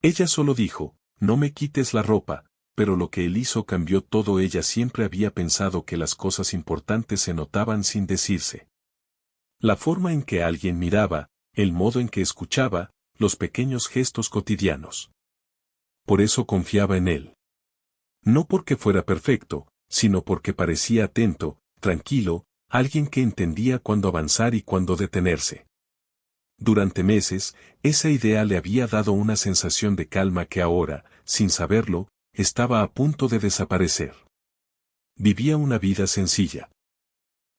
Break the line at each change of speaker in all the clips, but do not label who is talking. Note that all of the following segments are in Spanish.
Ella solo dijo, no me quites la ropa, pero lo que él hizo cambió todo. Ella siempre había pensado que las cosas importantes se notaban sin decirse. La forma en que alguien miraba, el modo en que escuchaba, los pequeños gestos cotidianos. Por eso confiaba en él. No porque fuera perfecto, sino porque parecía atento, tranquilo, alguien que entendía cuándo avanzar y cuándo detenerse. Durante meses, esa idea le había dado una sensación de calma que ahora, sin saberlo, estaba a punto de desaparecer. Vivía una vida sencilla.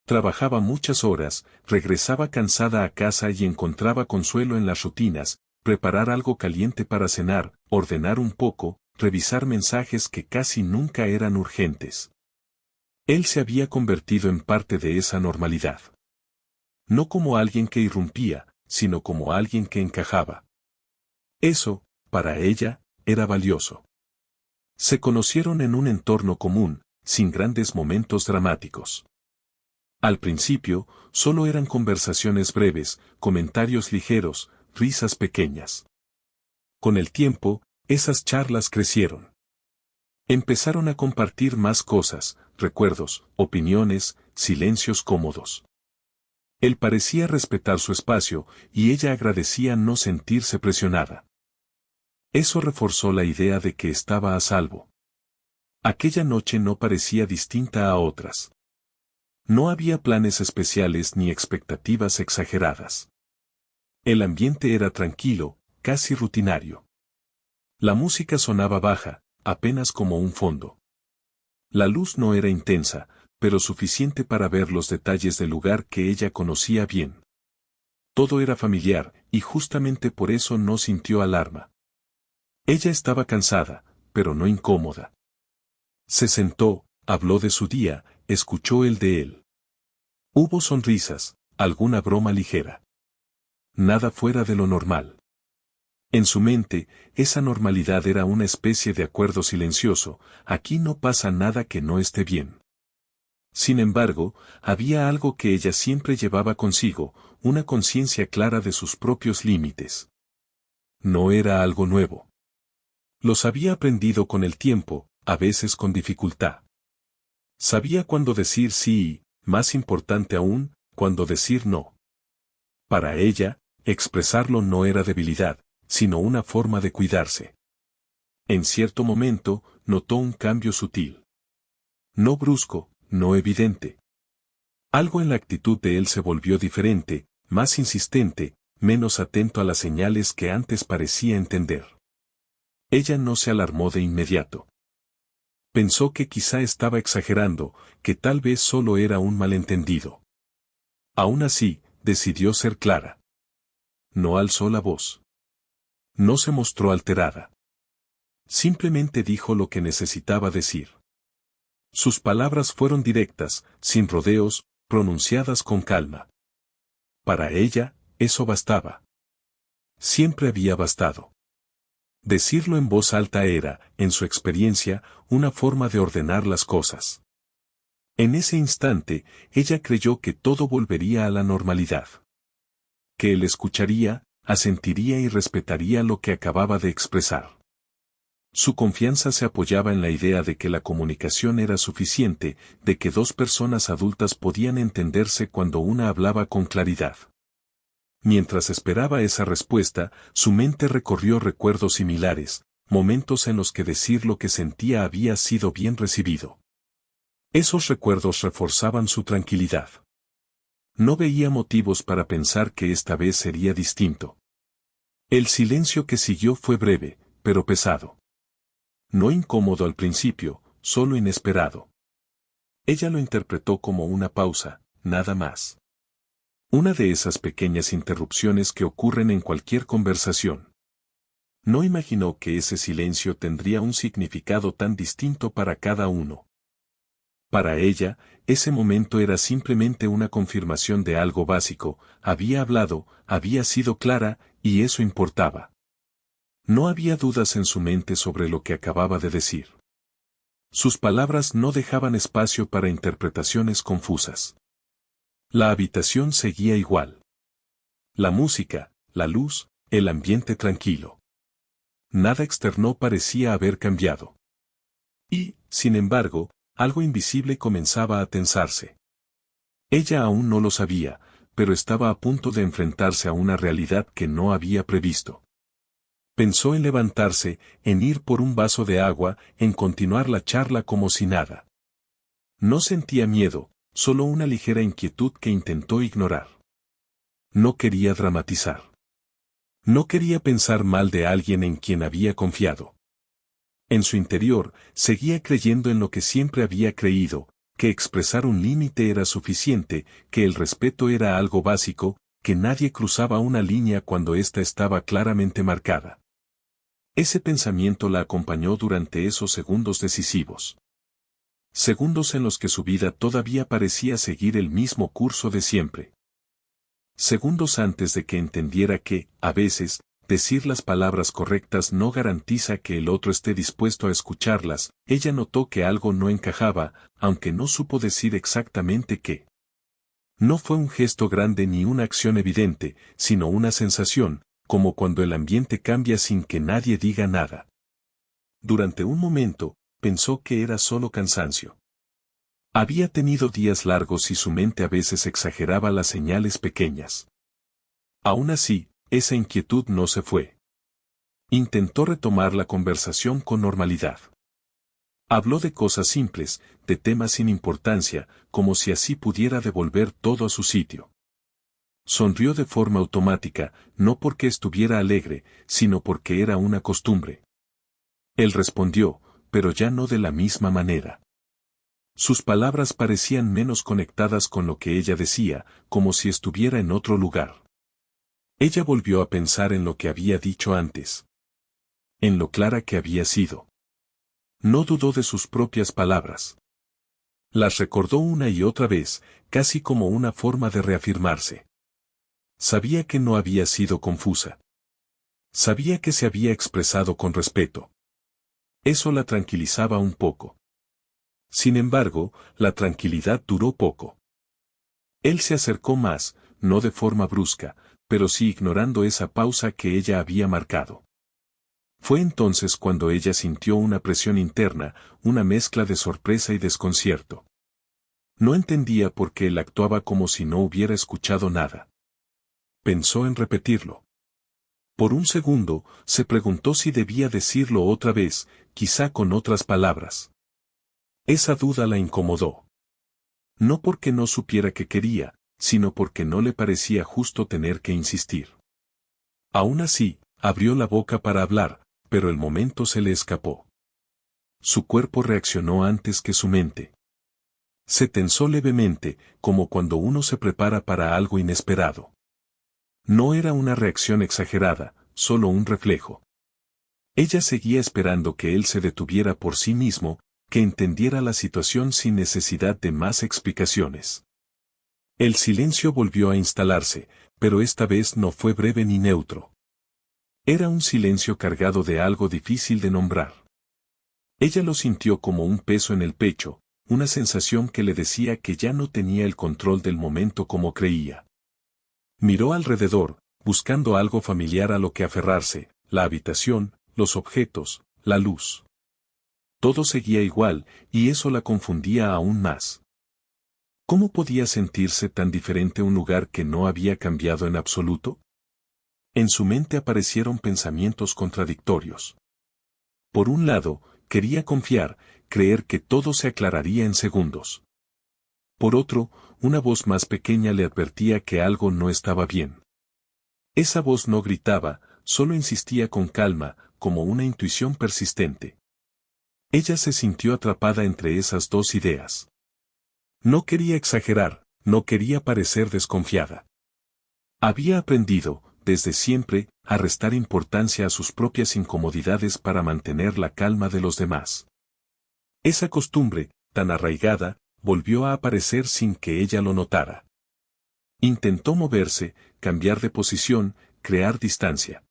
Trabajaba muchas horas, regresaba cansada a casa y encontraba consuelo en las rutinas, preparar algo caliente para cenar, ordenar un poco, revisar mensajes que casi nunca eran urgentes. Él se había convertido en parte de esa normalidad. No como alguien que irrumpía, sino como alguien que encajaba. Eso, para ella, era valioso. Se conocieron en un entorno común, sin grandes momentos dramáticos. Al principio, solo eran conversaciones breves, comentarios ligeros, risas pequeñas. Con el tiempo, esas charlas crecieron. Empezaron a compartir más cosas, recuerdos, opiniones, silencios cómodos. Él parecía respetar su espacio, y ella agradecía no sentirse presionada. Eso reforzó la idea de que estaba a salvo. Aquella noche no parecía distinta a otras. No había planes especiales ni expectativas exageradas. El ambiente era tranquilo, casi rutinario. La música sonaba baja, apenas como un fondo. La luz no era intensa, pero suficiente para ver los detalles del lugar que ella conocía bien. Todo era familiar, y justamente por eso no sintió alarma. Ella estaba cansada, pero no incómoda. Se sentó, habló de su día, escuchó el de él. Hubo sonrisas, alguna broma ligera. Nada fuera de lo normal. En su mente, esa normalidad era una especie de acuerdo silencioso, aquí no pasa nada que no esté bien. Sin embargo, había algo que ella siempre llevaba consigo, una conciencia clara de sus propios límites. No era algo nuevo. Los había aprendido con el tiempo, a veces con dificultad. Sabía cuándo decir sí y, más importante aún, cuándo decir no. Para ella, expresarlo no era debilidad, sino una forma de cuidarse. En cierto momento, notó un cambio sutil. No brusco, no evidente. Algo en la actitud de él se volvió diferente, más insistente, menos atento a las señales que antes parecía entender. Ella no se alarmó de inmediato. Pensó que quizá estaba exagerando, que tal vez solo era un malentendido. Aún así, decidió ser clara. No alzó la voz. No se mostró alterada. Simplemente dijo lo que necesitaba decir. Sus palabras fueron directas, sin rodeos, pronunciadas con calma. Para ella, eso bastaba. Siempre había bastado. Decirlo en voz alta era, en su experiencia, una forma de ordenar las cosas. En ese instante, ella creyó que todo volvería a la normalidad. Que él escucharía, asentiría y respetaría lo que acababa de expresar. Su confianza se apoyaba en la idea de que la comunicación era suficiente, de que dos personas adultas podían entenderse cuando una hablaba con claridad. Mientras esperaba esa respuesta, su mente recorrió recuerdos similares, momentos en los que decir lo que sentía había sido bien recibido. Esos recuerdos reforzaban su tranquilidad. No veía motivos para pensar que esta vez sería distinto. El silencio que siguió fue breve, pero pesado. No incómodo al principio, solo inesperado. Ella lo interpretó como una pausa, nada más. Una de esas pequeñas interrupciones que ocurren en cualquier conversación. No imaginó que ese silencio tendría un significado tan distinto para cada uno. Para ella, ese momento era simplemente una confirmación de algo básico, había hablado, había sido clara, y eso importaba. No había dudas en su mente sobre lo que acababa de decir. Sus palabras no dejaban espacio para interpretaciones confusas. La habitación seguía igual. La música, la luz, el ambiente tranquilo. Nada externo parecía haber cambiado. Y, sin embargo, algo invisible comenzaba a tensarse. Ella aún no lo sabía, pero estaba a punto de enfrentarse a una realidad que no había previsto. Pensó en levantarse, en ir por un vaso de agua, en continuar la charla como si nada. No sentía miedo, solo una ligera inquietud que intentó ignorar. No quería dramatizar. No quería pensar mal de alguien en quien había confiado. En su interior, seguía creyendo en lo que siempre había creído, que expresar un límite era suficiente, que el respeto era algo básico, que nadie cruzaba una línea cuando ésta estaba claramente marcada. Ese pensamiento la acompañó durante esos segundos decisivos. Segundos en los que su vida todavía parecía seguir el mismo curso de siempre. Segundos antes de que entendiera que, a veces, decir las palabras correctas no garantiza que el otro esté dispuesto a escucharlas. Ella notó que algo no encajaba, aunque no supo decir exactamente qué. No fue un gesto grande ni una acción evidente, sino una sensación, como cuando el ambiente cambia sin que nadie diga nada. Durante un momento, pensó que era solo cansancio. Había tenido días largos y su mente a veces exageraba las señales pequeñas. Aún así, esa inquietud no se fue. Intentó retomar la conversación con normalidad. Habló de cosas simples, de temas sin importancia, como si así pudiera devolver todo a su sitio. Sonrió de forma automática, no porque estuviera alegre, sino porque era una costumbre. Él respondió, pero ya no de la misma manera. Sus palabras parecían menos conectadas con lo que ella decía, como si estuviera en otro lugar. Ella volvió a pensar en lo que había dicho antes. En lo clara que había sido. No dudó de sus propias palabras. Las recordó una y otra vez, casi como una forma de reafirmarse. Sabía que no había sido confusa. Sabía que se había expresado con respeto. Eso la tranquilizaba un poco. Sin embargo, la tranquilidad duró poco. Él se acercó más, no de forma brusca, pero sí ignorando esa pausa que ella había marcado. Fue entonces cuando ella sintió una presión interna, una mezcla de sorpresa y desconcierto. No entendía por qué él actuaba como si no hubiera escuchado nada. Pensó en repetirlo. Por un segundo, se preguntó si debía decirlo otra vez, quizá con otras palabras. Esa duda la incomodó. No porque no supiera que quería, sino porque no le parecía justo tener que insistir. Aún así, abrió la boca para hablar, pero el momento se le escapó. Su cuerpo reaccionó antes que su mente. Se tensó levemente, como cuando uno se prepara para algo inesperado. No era una reacción exagerada, solo un reflejo. Ella seguía esperando que él se detuviera por sí mismo, que entendiera la situación sin necesidad de más explicaciones. El silencio volvió a instalarse, pero esta vez no fue breve ni neutro. Era un silencio cargado de algo difícil de nombrar. Ella lo sintió como un peso en el pecho, una sensación que le decía que ya no tenía el control del momento como creía. Miró alrededor, buscando algo familiar a lo que aferrarse, la habitación, los objetos, la luz. Todo seguía igual, y eso la confundía aún más. ¿Cómo podía sentirse tan diferente un lugar que no había cambiado en absoluto? En su mente aparecieron pensamientos contradictorios. Por un lado, quería confiar, creer que todo se aclararía en segundos. Por otro, una voz más pequeña le advertía que algo no estaba bien. Esa voz no gritaba, solo insistía con calma, como una intuición persistente. Ella se sintió atrapada entre esas dos ideas. No quería exagerar, no quería parecer desconfiada. Había aprendido, desde siempre, a restar importancia a sus propias incomodidades para mantener la calma de los demás. Esa costumbre, tan arraigada, volvió a aparecer sin que ella lo notara. Intentó moverse, cambiar de posición, crear distancia.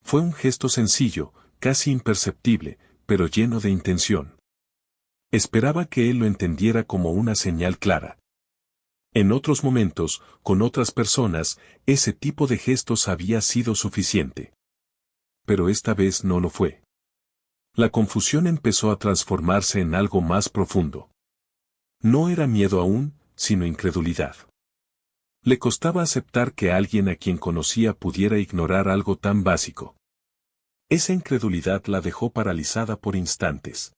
Fue un gesto sencillo, casi imperceptible, pero lleno de intención. Esperaba que él lo entendiera como una señal clara. En otros momentos, con otras personas, ese tipo de gestos había sido suficiente. pero esta vez no lo fue. La confusión empezó a transformarse en algo más profundo. No era miedo aún, sino incredulidad. Le costaba aceptar que alguien a quien conocía pudiera ignorar algo tan básico. Esa incredulidad la dejó paralizada por instantes.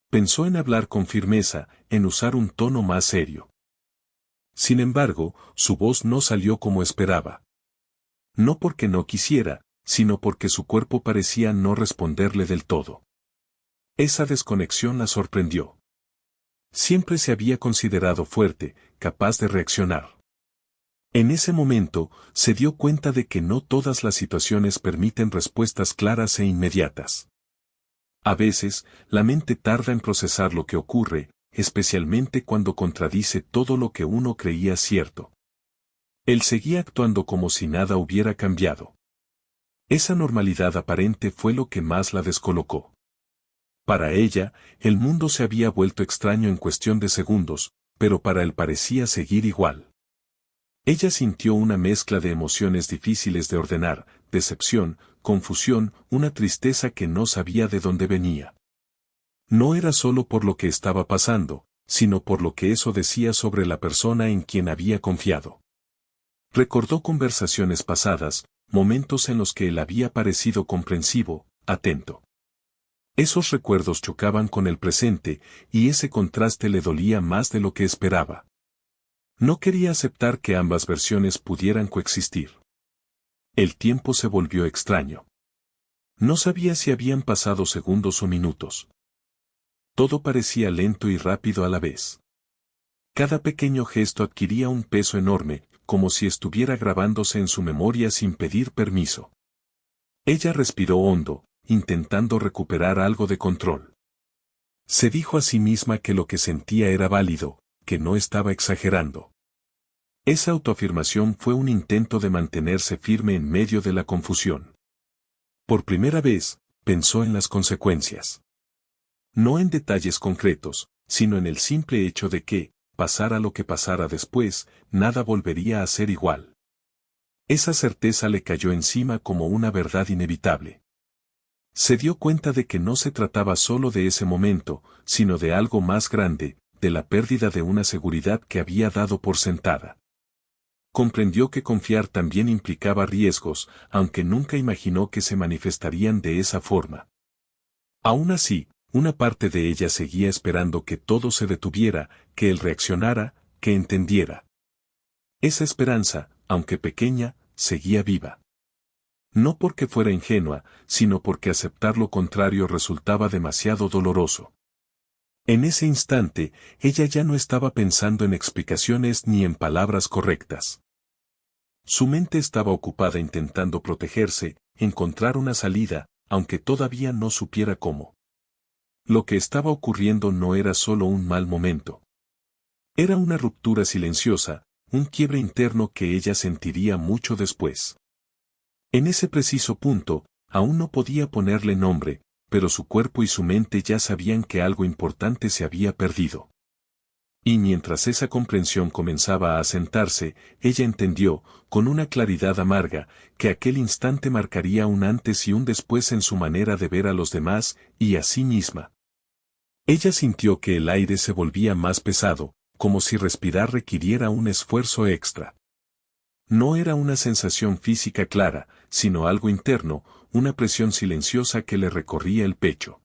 Pensó en hablar con firmeza, en usar un tono más serio. Sin embargo, su voz no salió como esperaba. No porque no quisiera, sino porque su cuerpo parecía no responderle del todo. Esa desconexión la sorprendió. Siempre se había considerado fuerte, capaz de reaccionar. En ese momento, se dio cuenta de que no todas las situaciones permiten respuestas claras e inmediatas. A veces, la mente tarda en procesar lo que ocurre, especialmente cuando contradice todo lo que uno creía cierto. Él seguía actuando como si nada hubiera cambiado. Esa normalidad aparente fue lo que más la descolocó. Para ella, el mundo se había vuelto extraño en cuestión de segundos, pero para él parecía seguir igual. Ella sintió una mezcla de emociones difíciles de ordenar, decepción, confusión, una tristeza que no sabía de dónde venía. No era solo por lo que estaba pasando, sino por lo que eso decía sobre la persona en quien había confiado. Recordó conversaciones pasadas, momentos en los que él había parecido comprensivo, atento. Esos recuerdos chocaban con el presente, y ese contraste le dolía más de lo que esperaba. No quería aceptar que ambas versiones pudieran coexistir. El tiempo se volvió extraño. No sabía si habían pasado segundos o minutos. Todo parecía lento y rápido a la vez. Cada pequeño gesto adquiría un peso enorme, como si estuviera grabándose en su memoria sin pedir permiso. Ella respiró hondo, intentando recuperar algo de control. Se dijo a sí misma que lo que sentía era válido, que no estaba exagerando. Esa autoafirmación fue un intento de mantenerse firme en medio de la confusión. Por primera vez, pensó en las consecuencias. No en detalles concretos, sino en el simple hecho de que, pasara lo que pasara después, nada volvería a ser igual. Esa certeza le cayó encima como una verdad inevitable. Se dio cuenta de que no se trataba solo de ese momento, sino de algo más grande, de la pérdida de una seguridad que había dado por sentada. Comprendió que confiar también implicaba riesgos, aunque nunca imaginó que se manifestarían de esa forma. Aún así, una parte de ella seguía esperando que todo se detuviera, que él reaccionara, que entendiera. Esa esperanza, aunque pequeña, seguía viva. No porque fuera ingenua, sino porque aceptar lo contrario resultaba demasiado doloroso. En ese instante, ella ya no estaba pensando en explicaciones ni en palabras correctas. Su mente estaba ocupada intentando protegerse, encontrar una salida, aunque todavía no supiera cómo. Lo que estaba ocurriendo no era solo un mal momento. Era una ruptura silenciosa, un quiebre interno que ella sentiría mucho después. En ese preciso punto, aún no podía ponerle nombre, pero su cuerpo y su mente ya sabían que algo importante se había perdido. Y mientras esa comprensión comenzaba a asentarse, ella entendió, con una claridad amarga, que aquel instante marcaría un antes y un después en su manera de ver a los demás y a sí misma. Ella sintió que el aire se volvía más pesado, como si respirar requiriera un esfuerzo extra. No era una sensación física clara, sino algo interno, una presión silenciosa que le recorría el pecho.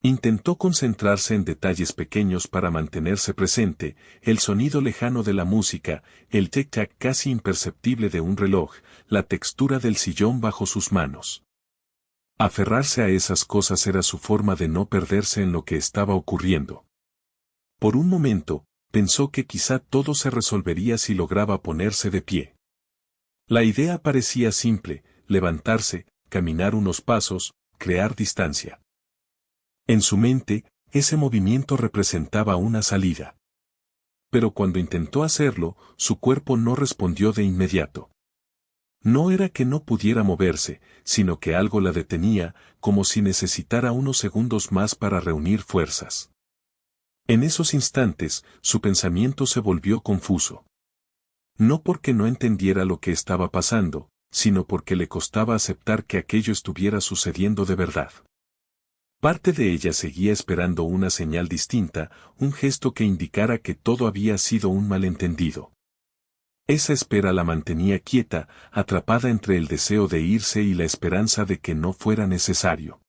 Intentó concentrarse en detalles pequeños para mantenerse presente, el sonido lejano de la música, el tic-tac casi imperceptible de un reloj, la textura del sillón bajo sus manos. Aferrarse a esas cosas era su forma de no perderse en lo que estaba ocurriendo. Por un momento, pensó que quizá todo se resolvería si lograba ponerse de pie. La idea parecía simple, levantarse, caminar unos pasos, crear distancia. En su mente, ese movimiento representaba una salida. Pero cuando intentó hacerlo, su cuerpo no respondió de inmediato. No era que no pudiera moverse, sino que algo la detenía, como si necesitara unos segundos más para reunir fuerzas. En esos instantes, su pensamiento se volvió confuso. No porque no entendiera lo que estaba pasando, sino porque le costaba aceptar que aquello estuviera sucediendo de verdad. Parte de ella seguía esperando una señal distinta, un gesto que indicara que todo había sido un malentendido. Esa espera la mantenía quieta, atrapada entre el deseo de irse y la esperanza de que no fuera necesario.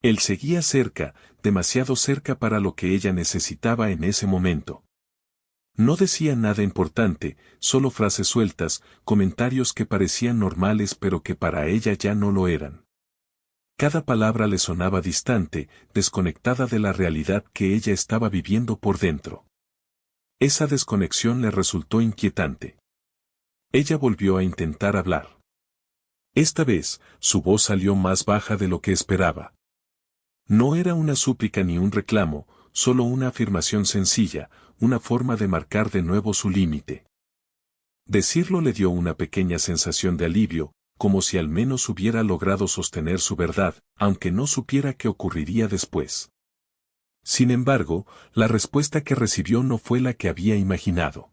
Él seguía cerca, demasiado cerca para lo que ella necesitaba en ese momento. No decía nada importante, solo frases sueltas, comentarios que parecían normales pero que para ella ya no lo eran. Cada palabra le sonaba distante, desconectada de la realidad que ella estaba viviendo por dentro. Esa desconexión le resultó inquietante. Ella volvió a intentar hablar. Esta vez, su voz salió más baja de lo que esperaba. No era una súplica ni un reclamo, solo una afirmación sencilla, una forma de marcar de nuevo su límite. Decirlo le dio una pequeña sensación de alivio, como si al menos hubiera logrado sostener su verdad, aunque no supiera qué ocurriría después. Sin embargo, la respuesta que recibió no fue la que había imaginado.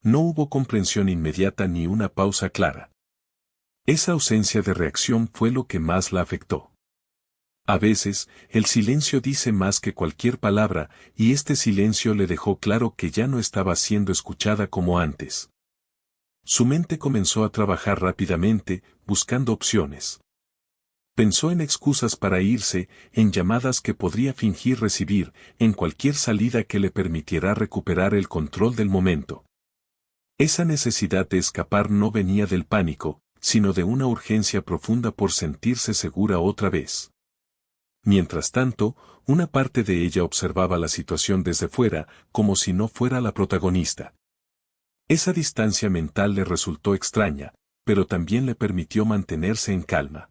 No hubo comprensión inmediata ni una pausa clara. Esa ausencia de reacción fue lo que más la afectó. A veces, el silencio dice más que cualquier palabra, y este silencio le dejó claro que ya no estaba siendo escuchada como antes. Su mente comenzó a trabajar rápidamente, buscando opciones. Pensó en excusas para irse, en llamadas que podría fingir recibir, en cualquier salida que le permitiera recuperar el control del momento. Esa necesidad de escapar no venía del pánico, sino de una urgencia profunda por sentirse segura otra vez. Mientras tanto, una parte de ella observaba la situación desde fuera, como si no fuera la protagonista. Esa distancia mental le resultó extraña, pero también le permitió mantenerse en calma.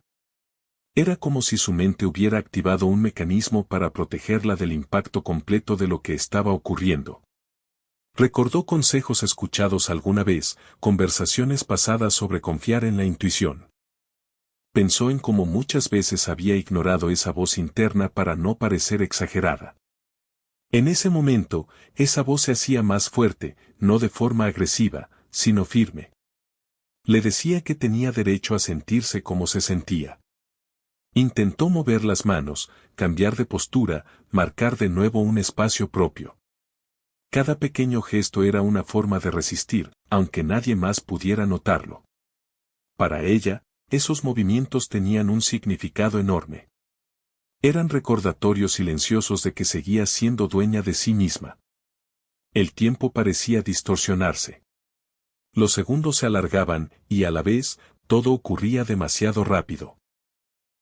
Era como si su mente hubiera activado un mecanismo para protegerla del impacto completo de lo que estaba ocurriendo. Recordó consejos escuchados alguna vez, conversaciones pasadas sobre confiar en la intuición. Pensó en cómo muchas veces había ignorado esa voz interna para no parecer exagerada. En ese momento, esa voz se hacía más fuerte, no de forma agresiva, sino firme. Le decía que tenía derecho a sentirse como se sentía. Intentó mover las manos, cambiar de postura, marcar de nuevo un espacio propio. Cada pequeño gesto era una forma de resistir, aunque nadie más pudiera notarlo. Para ella, esos movimientos tenían un significado enorme. Eran recordatorios silenciosos de que seguía siendo dueña de sí misma. El tiempo parecía distorsionarse. Los segundos se alargaban, y a la vez, todo ocurría demasiado rápido.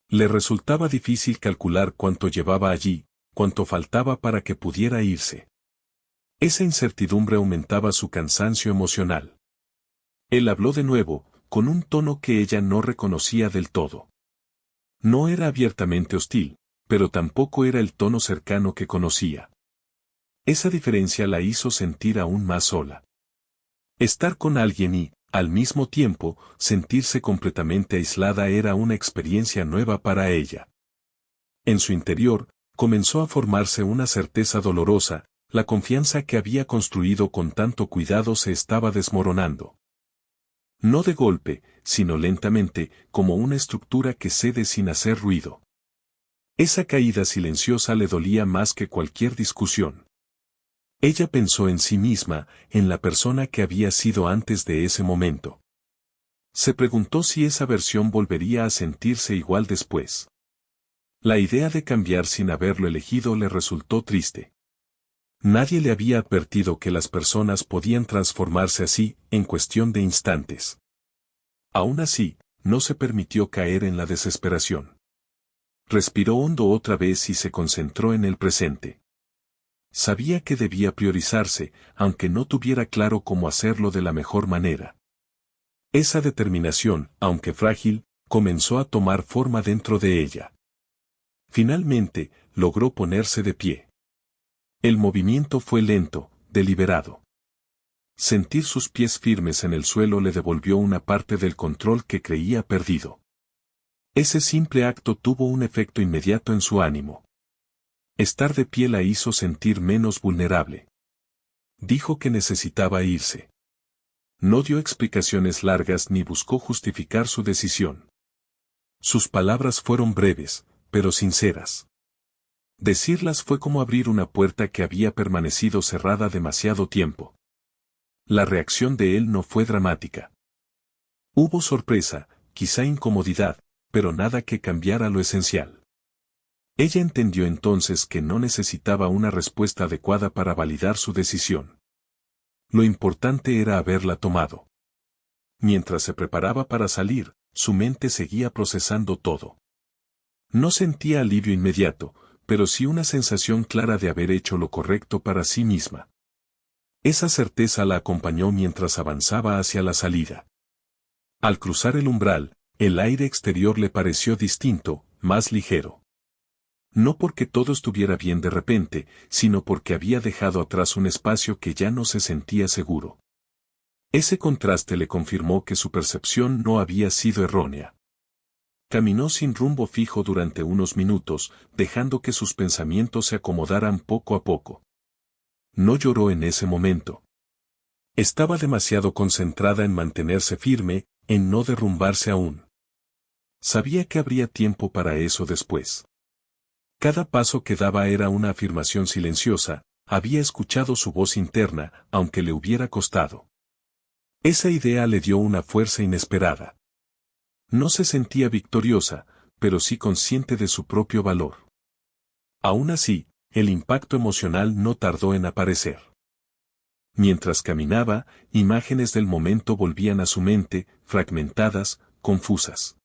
Le resultaba difícil calcular cuánto llevaba allí, cuánto faltaba para que pudiera irse. Esa incertidumbre aumentaba su cansancio emocional. Él habló de nuevo, con un tono que ella no reconocía del todo. No era abiertamente hostil, pero tampoco era el tono cercano que conocía. Esa diferencia la hizo sentir aún más sola. Estar con alguien y, al mismo tiempo, sentirse completamente aislada era una experiencia nueva para ella. En su interior, comenzó a formarse una certeza dolorosa, la confianza que había construido con tanto cuidado se estaba desmoronando. No de golpe, sino lentamente, como una estructura que cede sin hacer ruido. Esa caída silenciosa le dolía más que cualquier discusión. Ella pensó en sí misma, en la persona que había sido antes de ese momento. Se preguntó si esa versión volvería a sentirse igual después. La idea de cambiar sin haberlo elegido le resultó triste. Nadie le había advertido que las personas podían transformarse así, en cuestión de instantes. Aún así, no se permitió caer en la desesperación. Respiró hondo otra vez y se concentró en el presente. Sabía que debía priorizarse, aunque no tuviera claro cómo hacerlo de la mejor manera. Esa determinación, aunque frágil, comenzó a tomar forma dentro de ella. Finalmente, logró ponerse de pie. El movimiento fue lento, deliberado. Sentir sus pies firmes en el suelo le devolvió una parte del control que creía perdido. Ese simple acto tuvo un efecto inmediato en su ánimo. Estar de pie la hizo sentir menos vulnerable. Dijo que necesitaba irse. No dio explicaciones largas ni buscó justificar su decisión. Sus palabras fueron breves, pero sinceras. Decirlas fue como abrir una puerta que había permanecido cerrada demasiado tiempo. La reacción de él no fue dramática. Hubo sorpresa, quizá incomodidad, pero nada que cambiara lo esencial. Ella entendió entonces que no necesitaba una respuesta adecuada para validar su decisión. Lo importante era haberla tomado. Mientras se preparaba para salir, su mente seguía procesando todo. No sentía alivio inmediato, pero sí una sensación clara de haber hecho lo correcto para sí misma. Esa certeza la acompañó mientras avanzaba hacia la salida. Al cruzar el umbral, el aire exterior le pareció distinto, más ligero. No porque todo estuviera bien de repente, sino porque había dejado atrás un espacio que ya no se sentía seguro. Ese contraste le confirmó que su percepción no había sido errónea. Caminó sin rumbo fijo durante unos minutos, dejando que sus pensamientos se acomodaran poco a poco. No lloró en ese momento. Estaba demasiado concentrada en mantenerse firme, en no derrumbarse aún. Sabía que habría tiempo para eso después. Cada paso que daba era una afirmación silenciosa, había escuchado su voz interna, aunque le hubiera costado. Esa idea le dio una fuerza inesperada. No se sentía victoriosa, pero sí consciente de su propio valor. Aún así, el impacto emocional no tardó en aparecer. Mientras caminaba, imágenes del momento volvían a su mente, fragmentadas, confusas.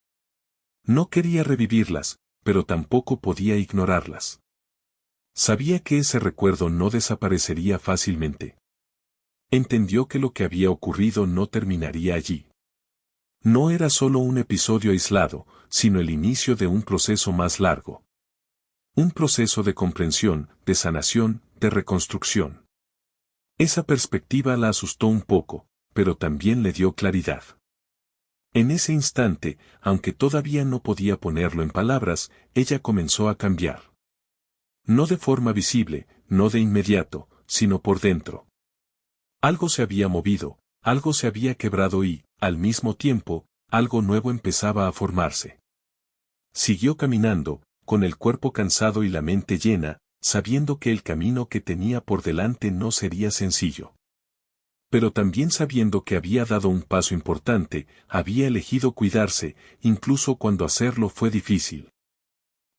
No quería revivirlas, pero tampoco podía ignorarlas. Sabía que ese recuerdo no desaparecería fácilmente. Entendió que lo que había ocurrido no terminaría allí. No era solo un episodio aislado, sino el inicio de un proceso más largo. Un proceso de comprensión, de sanación, de reconstrucción. Esa perspectiva la asustó un poco, pero también le dio claridad. En ese instante, aunque todavía no podía ponerlo en palabras, ella comenzó a cambiar. No de forma visible, no de inmediato, sino por dentro. Algo se había movido, algo se había quebrado y, al mismo tiempo, algo nuevo empezaba a formarse. Siguió caminando, con el cuerpo cansado y la mente llena, sabiendo que el camino que tenía por delante no sería sencillo. Pero también sabiendo que había dado un paso importante, había elegido cuidarse, incluso cuando hacerlo fue difícil.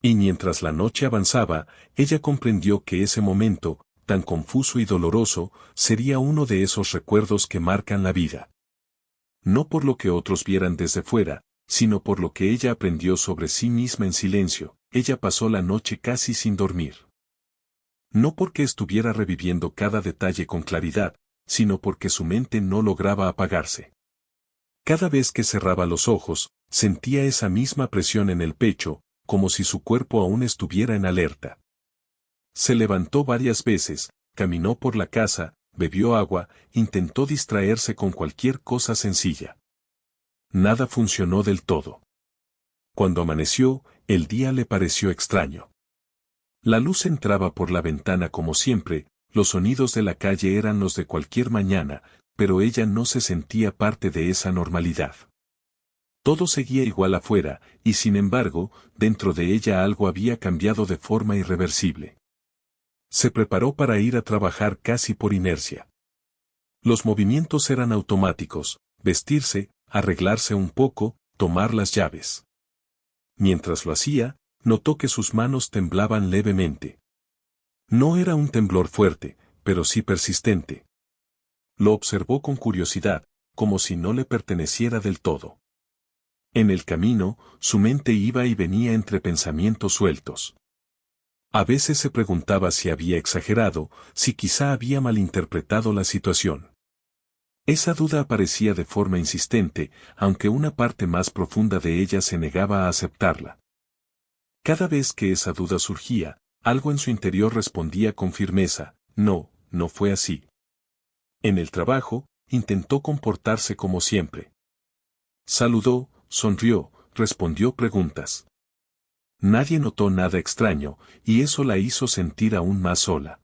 Y mientras la noche avanzaba, ella comprendió que ese momento, tan confuso y doloroso, sería uno de esos recuerdos que marcan la vida. No por lo que otros vieran desde fuera, sino por lo que ella aprendió sobre sí misma en silencio. Ella pasó la noche casi sin dormir. No porque estuviera reviviendo cada detalle con claridad, sino porque su mente no lograba apagarse. Cada vez que cerraba los ojos, sentía esa misma presión en el pecho, como si su cuerpo aún estuviera en alerta. Se levantó varias veces, caminó por la casa, bebió agua, intentó distraerse con cualquier cosa sencilla. Nada funcionó del todo. Cuando amaneció, el día le pareció extraño. La luz entraba por la ventana como siempre, los sonidos de la calle eran los de cualquier mañana, pero ella no se sentía parte de esa normalidad. Todo seguía igual afuera, y sin embargo, dentro de ella algo había cambiado de forma irreversible. Se preparó para ir a trabajar casi por inercia. Los movimientos eran automáticos, vestirse, arreglarse un poco, tomar las llaves. Mientras lo hacía, notó que sus manos temblaban levemente. No era un temblor fuerte, pero sí persistente. Lo observó con curiosidad, como si no le perteneciera del todo. En el camino, su mente iba y venía entre pensamientos sueltos. A veces se preguntaba si había exagerado, si quizá había malinterpretado la situación. Esa duda aparecía de forma insistente, aunque una parte más profunda de ella se negaba a aceptarla. Cada vez que esa duda surgía, algo en su interior respondía con firmeza, no, no fue así. En el trabajo, intentó comportarse como siempre. Saludó, sonrió, respondió preguntas. Nadie notó nada extraño, y eso la hizo sentir aún más sola.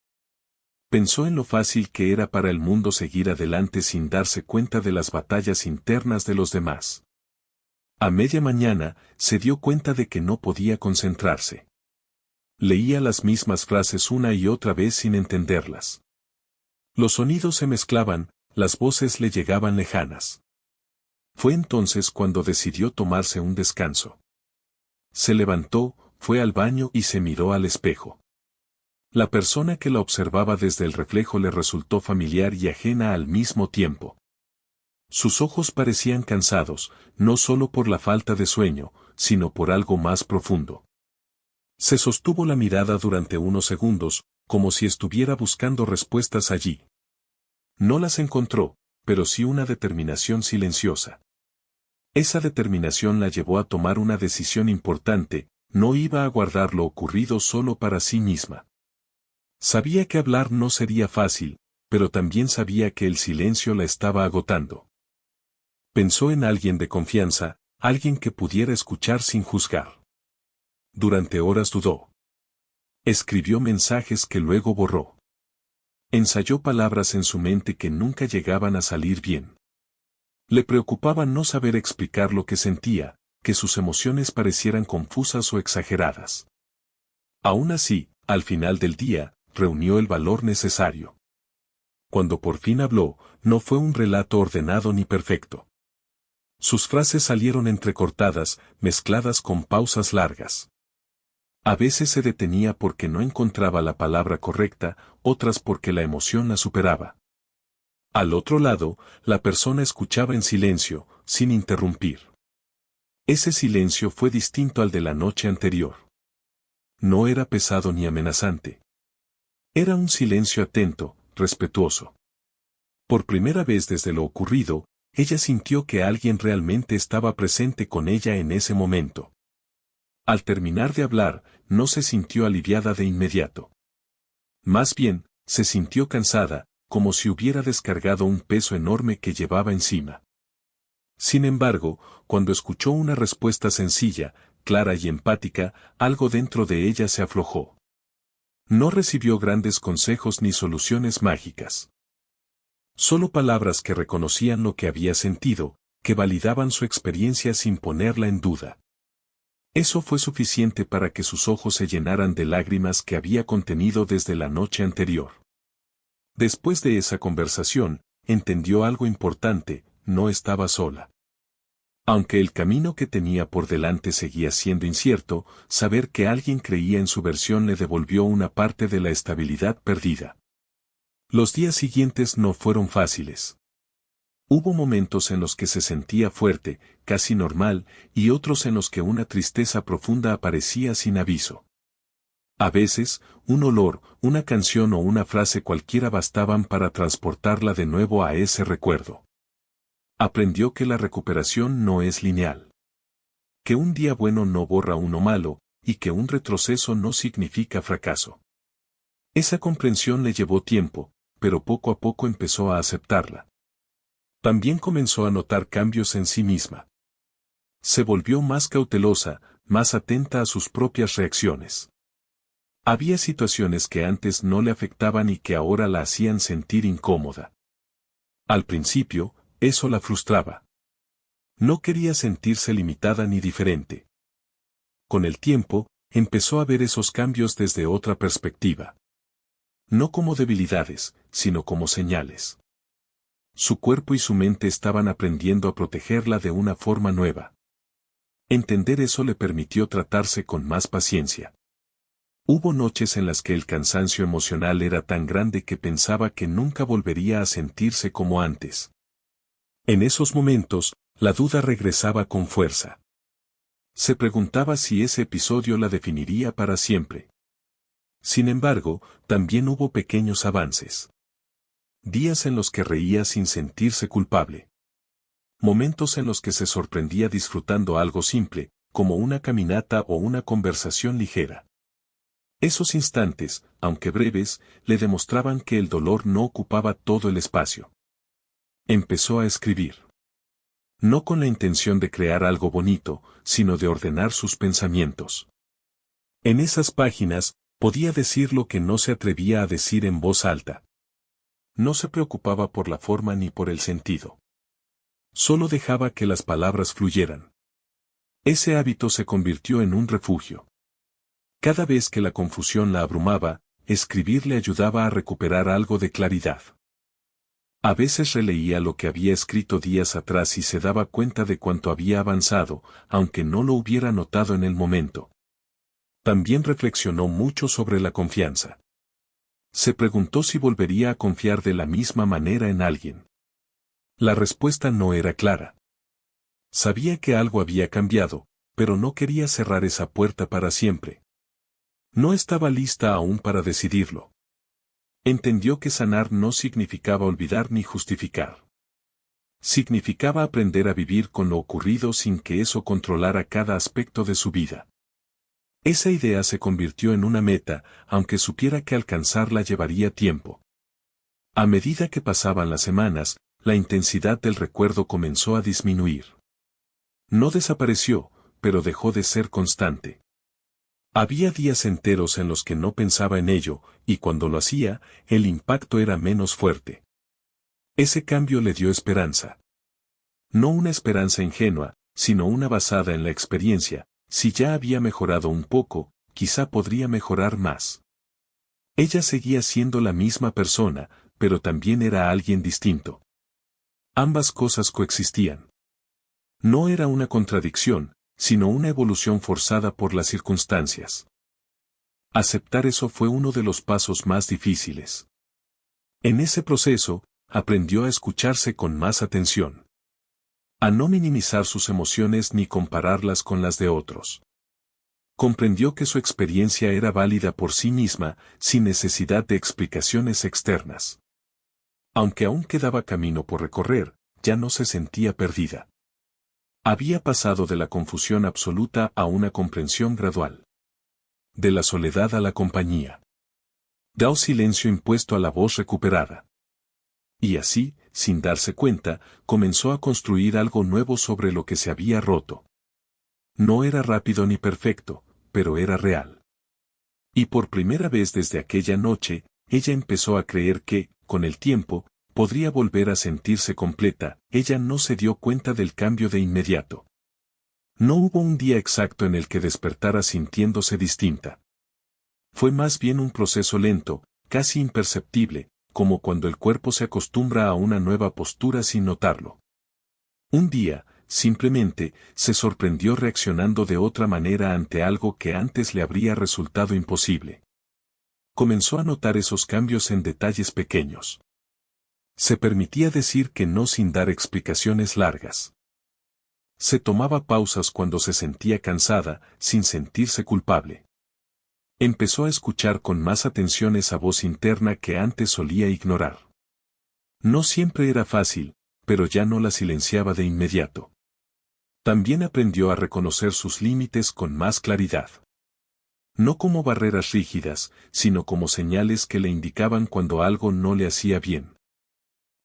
Pensó en lo fácil que era para el mundo seguir adelante sin darse cuenta de las batallas internas de los demás. A media mañana, se dio cuenta de que no podía concentrarse. Leía las mismas frases una y otra vez sin entenderlas. Los sonidos se mezclaban, las voces le llegaban lejanas. Fue entonces cuando decidió tomarse un descanso. Se levantó, fue al baño y se miró al espejo. La persona que la observaba desde el reflejo le resultó familiar y ajena al mismo tiempo. Sus ojos parecían cansados, no solo por la falta de sueño, sino por algo más profundo. Se sostuvo la mirada durante unos segundos, como si estuviera buscando respuestas allí. No las encontró, pero sí una determinación silenciosa. Esa determinación la llevó a tomar una decisión importante, no iba a guardar lo ocurrido solo para sí misma. Sabía que hablar no sería fácil, pero también sabía que el silencio la estaba agotando. Pensó en alguien de confianza, alguien que pudiera escuchar sin juzgar. Durante horas dudó. Escribió mensajes que luego borró. Ensayó palabras en su mente que nunca llegaban a salir bien. Le preocupaba no saber explicar lo que sentía, que sus emociones parecieran confusas o exageradas. Aún así, al final del día, reunió el valor necesario. Cuando por fin habló, no fue un relato ordenado ni perfecto. Sus frases salieron entrecortadas, mezcladas con pausas largas. A veces se detenía porque no encontraba la palabra correcta, otras porque la emoción la superaba. Al otro lado, la persona escuchaba en silencio, sin interrumpir. Ese silencio fue distinto al de la noche anterior. No era pesado ni amenazante. Era un silencio atento, respetuoso. Por primera vez desde lo ocurrido, ella sintió que alguien realmente estaba presente con ella en ese momento. Al terminar de hablar, no se sintió aliviada de inmediato. Más bien, se sintió cansada, como si hubiera descargado un peso enorme que llevaba encima. Sin embargo, cuando escuchó una respuesta sencilla, clara y empática, algo dentro de ella se aflojó. No recibió grandes consejos ni soluciones mágicas. Solo palabras que reconocían lo que había sentido, que validaban su experiencia sin ponerla en duda. Eso fue suficiente para que sus ojos se llenaran de lágrimas que había contenido desde la noche anterior. Después de esa conversación, entendió algo importante, no estaba sola. Aunque el camino que tenía por delante seguía siendo incierto, saber que alguien creía en su versión le devolvió una parte de la estabilidad perdida. Los días siguientes no fueron fáciles. Hubo momentos en los que se sentía fuerte, casi normal, y otros en los que una tristeza profunda aparecía sin aviso. A veces, un olor, una canción o una frase cualquiera bastaban para transportarla de nuevo a ese recuerdo. Aprendió que la recuperación no es lineal. Que un día bueno no borra uno malo, y que un retroceso no significa fracaso. Esa comprensión le llevó tiempo, pero poco a poco empezó a aceptarla. También comenzó a notar cambios en sí misma. Se volvió más cautelosa, más atenta a sus propias reacciones. Había situaciones que antes no le afectaban y que ahora la hacían sentir incómoda. Al principio, eso la frustraba. No quería sentirse limitada ni diferente. Con el tiempo, empezó a ver esos cambios desde otra perspectiva. No como debilidades, sino como señales. Su cuerpo y su mente estaban aprendiendo a protegerla de una forma nueva. Entender eso le permitió tratarse con más paciencia. Hubo noches en las que el cansancio emocional era tan grande que pensaba que nunca volvería a sentirse como antes. En esos momentos, la duda regresaba con fuerza. Se preguntaba si ese episodio la definiría para siempre. Sin embargo, también hubo pequeños avances. Días en los que reía sin sentirse culpable. Momentos en los que se sorprendía disfrutando algo simple, como una caminata o una conversación ligera. Esos instantes, aunque breves, le demostraban que el dolor no ocupaba todo el espacio. Empezó a escribir. No con la intención de crear algo bonito, sino de ordenar sus pensamientos. En esas páginas, Podía decir lo que no se atrevía a decir en voz alta. No se preocupaba por la forma ni por el sentido. Solo dejaba que las palabras fluyeran. Ese hábito se convirtió en un refugio. Cada vez que la confusión la abrumaba, escribir le ayudaba a recuperar algo de claridad. A veces releía lo que había escrito días atrás y se daba cuenta de cuánto había avanzado, aunque no lo hubiera notado en el momento. También reflexionó mucho sobre la confianza. Se preguntó si volvería a confiar de la misma manera en alguien. La respuesta no era clara. Sabía que algo había cambiado, pero no quería cerrar esa puerta para siempre. No estaba lista aún para decidirlo. Entendió que sanar no significaba olvidar ni justificar. Significaba aprender a vivir con lo ocurrido sin que eso controlara cada aspecto de su vida. Esa idea se convirtió en una meta, aunque supiera que alcanzarla llevaría tiempo. A medida que pasaban las semanas, la intensidad del recuerdo comenzó a disminuir. No desapareció, pero dejó de ser constante. Había días enteros en los que no pensaba en ello, y cuando lo hacía, el impacto era menos fuerte. Ese cambio le dio esperanza. No una esperanza ingenua, sino una basada en la experiencia. Si ya había mejorado un poco, quizá podría mejorar más. Ella seguía siendo la misma persona, pero también era alguien distinto. Ambas cosas coexistían. No era una contradicción, sino una evolución forzada por las circunstancias. Aceptar eso fue uno de los pasos más difíciles. En ese proceso, aprendió a escucharse con más atención. A no minimizar sus emociones ni compararlas con las de otros. Comprendió que su experiencia era válida por sí misma, sin necesidad de explicaciones externas. Aunque aún quedaba camino por recorrer, ya no se sentía perdida. Había pasado de la confusión absoluta a una comprensión gradual. De la soledad a la compañía. Dao silencio impuesto a la voz recuperada. Y así, sin darse cuenta, comenzó a construir algo nuevo sobre lo que se había roto. No era rápido ni perfecto, pero era real. Y por primera vez desde aquella noche, ella empezó a creer que, con el tiempo, podría volver a sentirse completa. Ella no se dio cuenta del cambio de inmediato. No hubo un día exacto en el que despertara sintiéndose distinta. Fue más bien un proceso lento, casi imperceptible, como cuando el cuerpo se acostumbra a una nueva postura sin notarlo. Un día, simplemente, se sorprendió reaccionando de otra manera ante algo que antes le habría resultado imposible. Comenzó a notar esos cambios en detalles pequeños. Se permitía decir que no sin dar explicaciones largas. Se tomaba pausas cuando se sentía cansada, sin sentirse culpable. Empezó a escuchar con más atención esa voz interna que antes solía ignorar. No siempre era fácil, pero ya no la silenciaba de inmediato. También aprendió a reconocer sus límites con más claridad. No como barreras rígidas, sino como señales que le indicaban cuando algo no le hacía bien.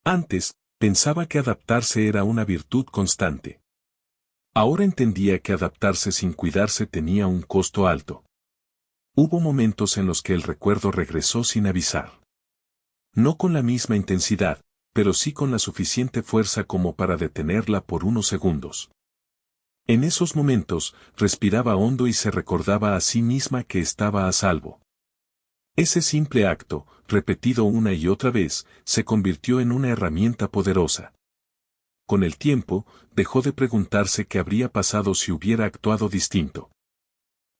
Antes, pensaba que adaptarse era una virtud constante. Ahora entendía que adaptarse sin cuidarse tenía un costo alto. Hubo momentos en los que el recuerdo regresó sin avisar. No con la misma intensidad, pero sí con la suficiente fuerza como para detenerla por unos segundos. En esos momentos, respiraba hondo y se recordaba a sí misma que estaba a salvo. Ese simple acto, repetido una y otra vez, se convirtió en una herramienta poderosa. Con el tiempo, dejó de preguntarse qué habría pasado si hubiera actuado distinto.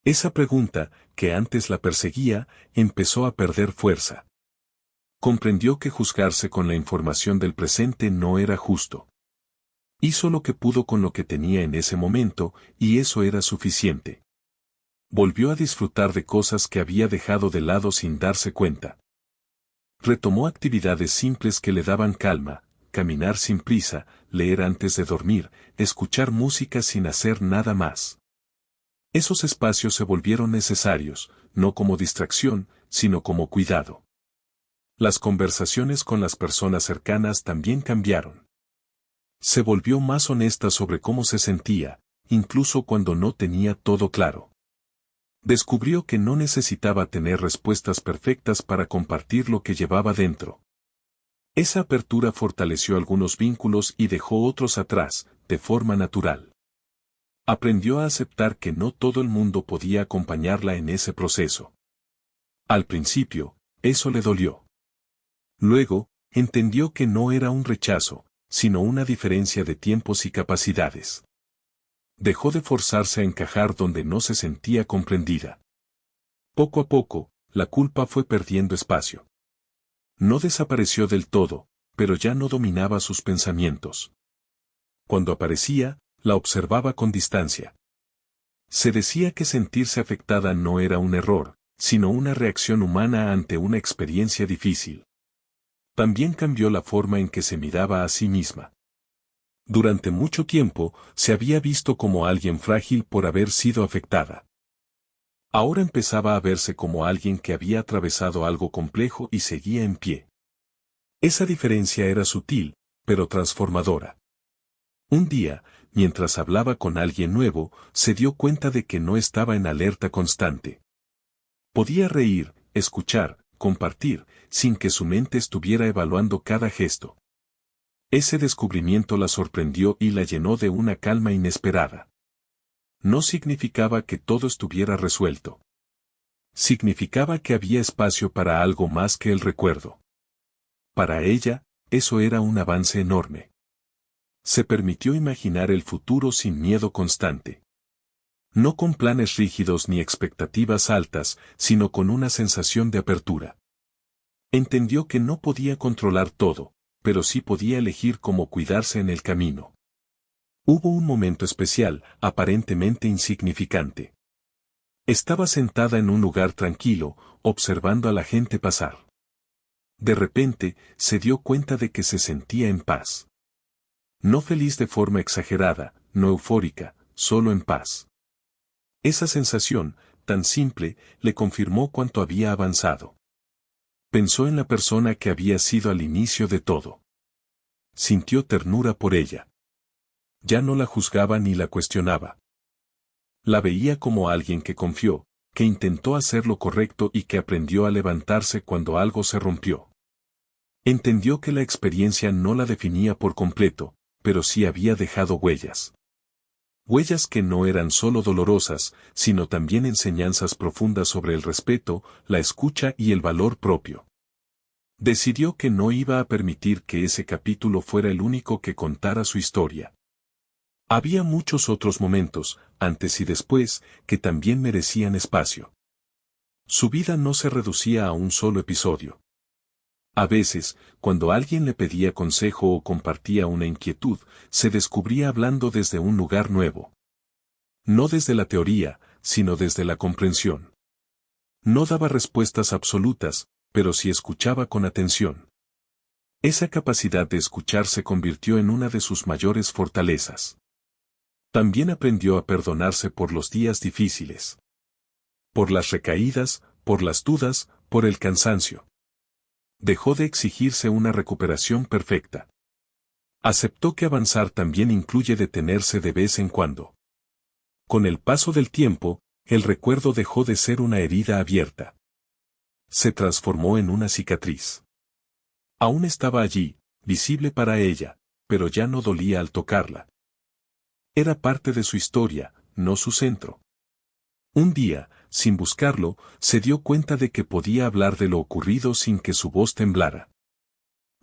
Esa pregunta, que antes la perseguía, empezó a perder fuerza. Comprendió que juzgarse con la información del presente no era justo. Hizo lo que pudo con lo que tenía en ese momento, y eso era suficiente. Volvió a disfrutar de cosas que había dejado de lado sin darse cuenta. Retomó actividades simples que le daban calma, caminar sin prisa, leer antes de dormir, escuchar música sin hacer nada más. Esos espacios se volvieron necesarios, no como distracción, sino como cuidado. Las conversaciones con las personas cercanas también cambiaron. Se volvió más honesta sobre cómo se sentía, incluso cuando no tenía todo claro. Descubrió que no necesitaba tener respuestas perfectas para compartir lo que llevaba dentro. Esa apertura fortaleció algunos vínculos y dejó otros atrás, de forma natural. Aprendió a aceptar que no todo el mundo podía acompañarla en ese proceso. Al principio, eso le dolió. Luego, entendió que no era un rechazo, sino una diferencia de tiempos y capacidades. Dejó de forzarse a encajar donde no se sentía comprendida. Poco a poco, la culpa fue perdiendo espacio. No desapareció del todo, pero ya no dominaba sus pensamientos. Cuando aparecía, la observaba con distancia. Se decía que sentirse afectada no era un error, sino una reacción humana ante una experiencia difícil. También cambió la forma en que se miraba a sí misma. Durante mucho tiempo, se había visto como alguien frágil por haber sido afectada. Ahora empezaba a verse como alguien que había atravesado algo complejo y seguía en pie. Esa diferencia era sutil, pero transformadora. Un día, mientras hablaba con alguien nuevo, se dio cuenta de que no estaba en alerta constante. Podía reír, escuchar, compartir, sin que su mente estuviera evaluando cada gesto. Ese descubrimiento la sorprendió y la llenó de una calma inesperada. No significaba que todo estuviera resuelto. Significaba que había espacio para algo más que el recuerdo. Para ella, eso era un avance enorme. Se permitió imaginar el futuro sin miedo constante. No con planes rígidos ni expectativas altas, sino con una sensación de apertura. Entendió que no podía controlar todo, pero sí podía elegir cómo cuidarse en el camino. Hubo un momento especial, aparentemente insignificante. Estaba sentada en un lugar tranquilo, observando a la gente pasar. De repente, se dio cuenta de que se sentía en paz. No feliz de forma exagerada, no eufórica, solo en paz. Esa sensación, tan simple, le confirmó cuánto había avanzado. Pensó en la persona que había sido al inicio de todo. Sintió ternura por ella. Ya no la juzgaba ni la cuestionaba. La veía como alguien que confió, que intentó hacer lo correcto y que aprendió a levantarse cuando algo se rompió. Entendió que la experiencia no la definía por completo, pero sí había dejado huellas. Huellas que no eran solo dolorosas, sino también enseñanzas profundas sobre el respeto, la escucha y el valor propio. Decidió que no iba a permitir que ese capítulo fuera el único que contara su historia. Había muchos otros momentos, antes y después, que también merecían espacio. Su vida no se reducía a un solo episodio. A veces, cuando alguien le pedía consejo o compartía una inquietud, se descubría hablando desde un lugar nuevo. No desde la teoría, sino desde la comprensión. No daba respuestas absolutas, pero sí escuchaba con atención. Esa capacidad de escuchar se convirtió en una de sus mayores fortalezas. También aprendió a perdonarse por los días difíciles. Por las recaídas, por las dudas, por el cansancio. Dejó de exigirse una recuperación perfecta. Aceptó que avanzar también incluye detenerse de vez en cuando. Con el paso del tiempo, el recuerdo dejó de ser una herida abierta. Se transformó en una cicatriz. Aún estaba allí, visible para ella, pero ya no dolía al tocarla. Era parte de su historia, no su centro. Un día, sin buscarlo, se dio cuenta de que podía hablar de lo ocurrido sin que su voz temblara.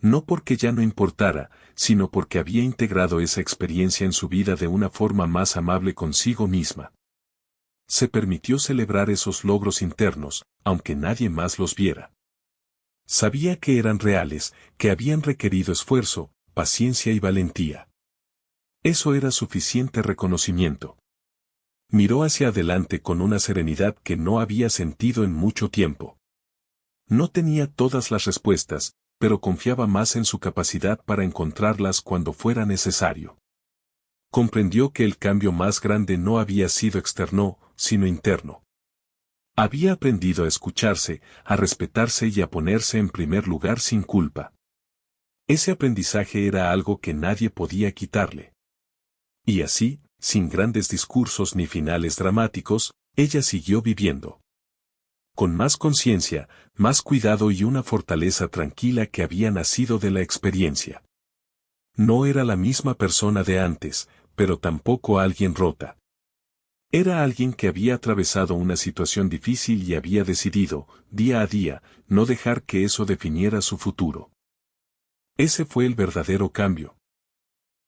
No porque ya no importara, sino porque había integrado esa experiencia en su vida de una forma más amable consigo misma. Se permitió celebrar esos logros internos, aunque nadie más los viera. Sabía que eran reales, que habían requerido esfuerzo, paciencia y valentía. Eso era suficiente reconocimiento. Miró hacia adelante con una serenidad que no había sentido en mucho tiempo. No tenía todas las respuestas, pero confiaba más en su capacidad para encontrarlas cuando fuera necesario. Comprendió que el cambio más grande no había sido externo, sino interno. Había aprendido a escucharse, a respetarse y a ponerse en primer lugar sin culpa. Ese aprendizaje era algo que nadie podía quitarle. Y así, sin grandes discursos ni finales dramáticos, Ella siguió viviendo. Con más conciencia, más cuidado y una fortaleza tranquila que había nacido de la experiencia. No era la misma persona de antes, pero tampoco alguien rota. Era alguien que había atravesado una situación difícil y había decidido, día a día, no dejar que eso definiera su futuro. Ese fue el verdadero cambio.